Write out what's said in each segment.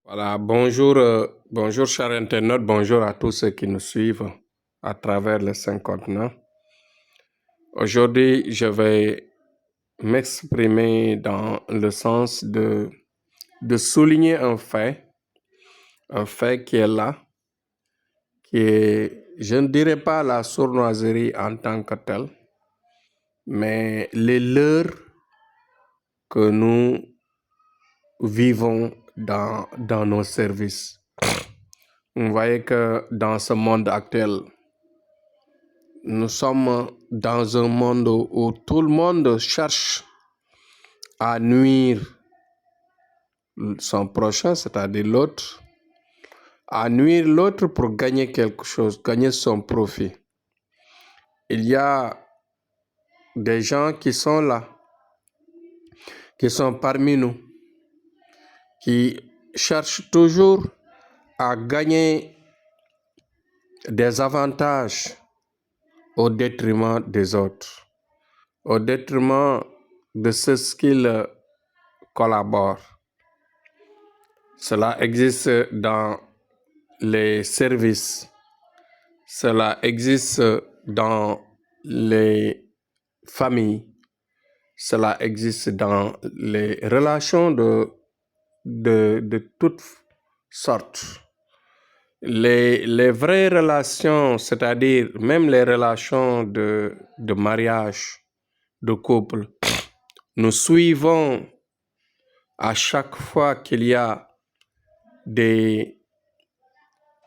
Voilà, bonjour chers internautes, bonjour à tous ceux qui nous suivent à travers les 5 continents. Aujourd'hui, je vais m'exprimer dans le sens de souligner un fait qui est là, qui est, je ne dirais pas la sournoiserie en tant que telle, mais les leurres que nous vivons dans nos services. Vous voyez que dans ce monde actuel, nous sommes dans un monde où tout le monde cherche à nuire son prochain, c'est-à-dire l'autre, à nuire l'autre pour gagner quelque chose, gagner son profit. Il y a des gens qui sont là, qui sont parmi nous, qui cherchent toujours à gagner des avantages au détriment des autres, au détriment de ceux qu'ils collaborent. Cela existe dans les services, cela existe dans les familles, cela existe dans les relations de toutes sortes. Les vraies relations, c'est-à-dire même les relations de mariage, de couple, nous suivons à chaque fois qu'il y a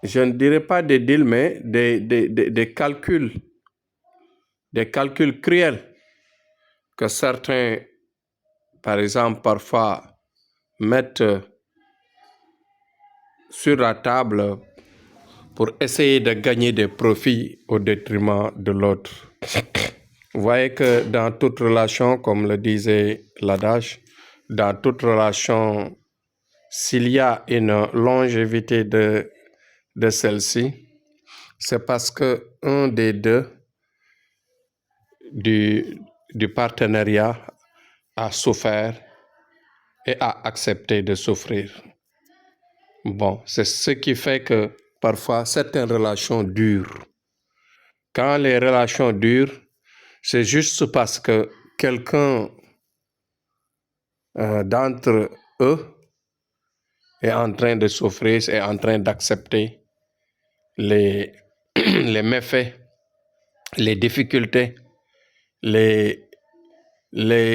je ne dirais pas des deals, mais des calculs cruels que certains, par exemple, parfois mettent sur la table pour essayer de gagner des profits au détriment de l'autre. Vous voyez que dans toute relation, comme le disait l'adage, dans toute relation, s'il y a une longévité de celle-ci, c'est parce que un des deux du partenariat a souffert et a accepté de souffrir. Bon, c'est ce qui fait que parfois certaines relations durent. Quand les relations durent, c'est juste parce que quelqu'un d'entre eux est en train de souffrir, est en train d'accepter les méfaits, les difficultés, les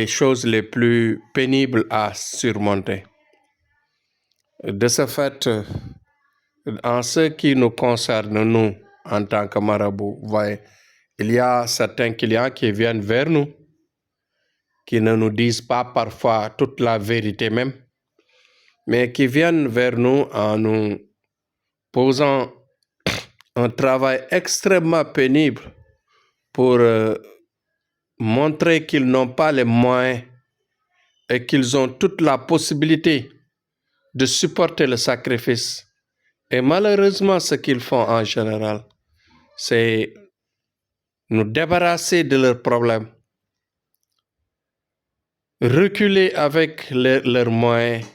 choses les plus pénibles à surmonter. De ce fait, en ce qui nous concerne, nous, en tant que marabouts, voyez, il y a certains clients qui viennent vers nous, qui ne nous disent pas parfois toute la vérité même, mais qui viennent vers nous en nous posant un travail extrêmement pénible pour montrer qu'ils n'ont pas les moyens et qu'ils ont toute la possibilité de supporter le sacrifice. Et malheureusement, ce qu'ils font en général, c'est nous débarrasser de leurs problèmes, reculer avec leurs moyens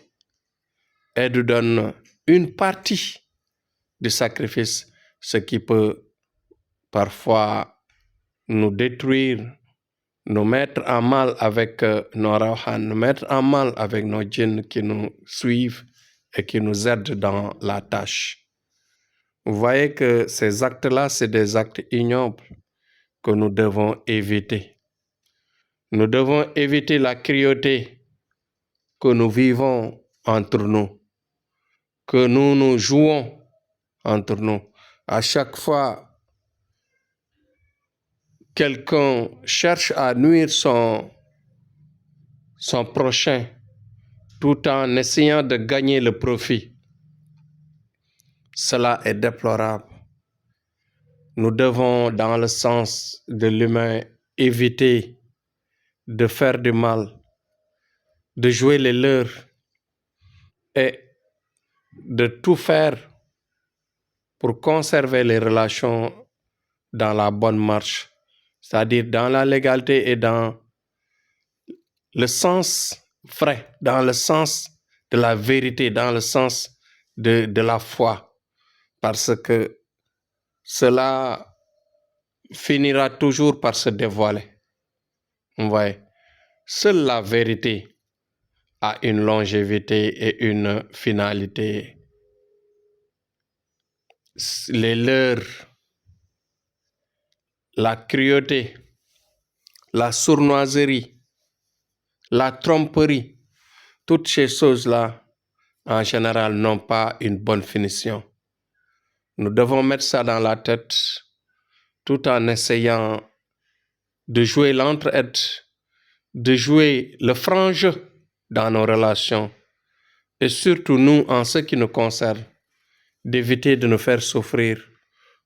et nous donner une partie du sacrifice, ce qui peut parfois nous détruire, nous mettre en mal avec nos rawhan, nous mettre en mal avec nos djinns qui nous suivent et qui nous aident dans la tâche. Vous voyez que ces actes-là, c'est des actes ignobles que nous devons éviter. Nous devons éviter la cruauté que nous vivons entre nous, que nous jouons entre nous. À chaque fois, quelqu'un cherche à nuire son prochain tout en essayant de gagner le profit. Cela est déplorable. Nous devons, dans le sens de l'humain, éviter de faire du mal, de jouer les leurs et de tout faire pour conserver les relations dans la bonne marche, c'est-à-dire dans la légalité et dans le sens vrai, dans le sens de la vérité, dans le sens de la foi, parce que cela finira toujours par se dévoiler. Vous voyez, seule la vérité a une longévité et une finalité. Les leurs, la cruauté, la sournoiserie, la tromperie, toutes ces choses-là, en général, n'ont pas une bonne finition. Nous devons mettre ça dans la tête tout en essayant de jouer l'entraide, de jouer le franc jeu dans nos relations et surtout nous, en ce qui nous concerne, d'éviter de nous faire souffrir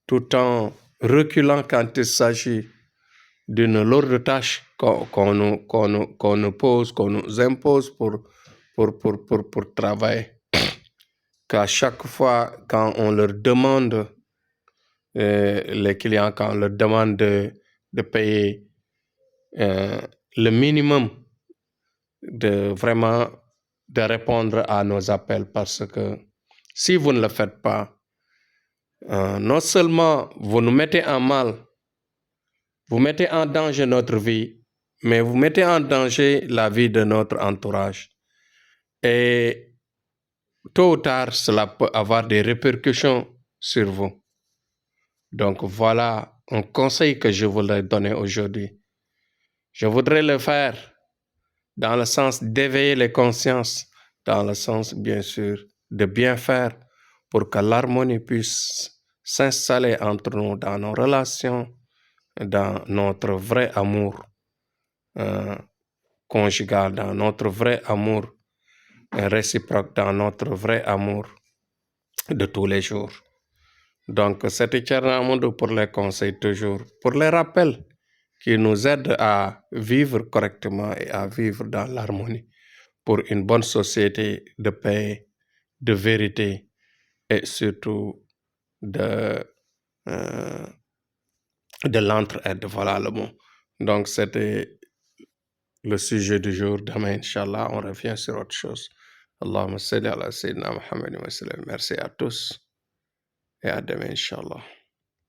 tout en reculant quand il s'agit d'une lourde tâche qu'on nous pose, qu'on nous impose pour travailler. Qu'à chaque fois, quand on leur demande, les clients, quand on leur demande de payer le minimum, de répondre à nos appels, parce que si vous ne le faites pas, non seulement vous nous mettez en mal, vous mettez en danger notre vie, mais vous mettez en danger la vie de notre entourage. Et tôt ou tard, cela peut avoir des répercussions sur vous. Donc voilà un conseil que je voudrais donner aujourd'hui. Je voudrais le faire dans le sens d'éveiller les consciences, dans le sens, bien sûr, de bien faire pour que l'harmonie puisse s'installer entre nous dans nos relations, dans notre vrai amour conjugal, dans notre vrai amour réciproque, dans notre vrai amour de tous les jours. Donc, c'était Thierno Amadou pour les conseils toujours, pour les rappels qui nous aident à vivre correctement et à vivre dans l'harmonie pour une bonne société de paix, de vérité et surtout de l'entraide. Voilà le mot. Donc, c'était le sujet du jour. Demain, Inch'Allah, on revient sur autre chose. Allahumma salli ala Sayyidina Muhammad wa sallam. Merci à tous et à demain, Inch'Allah.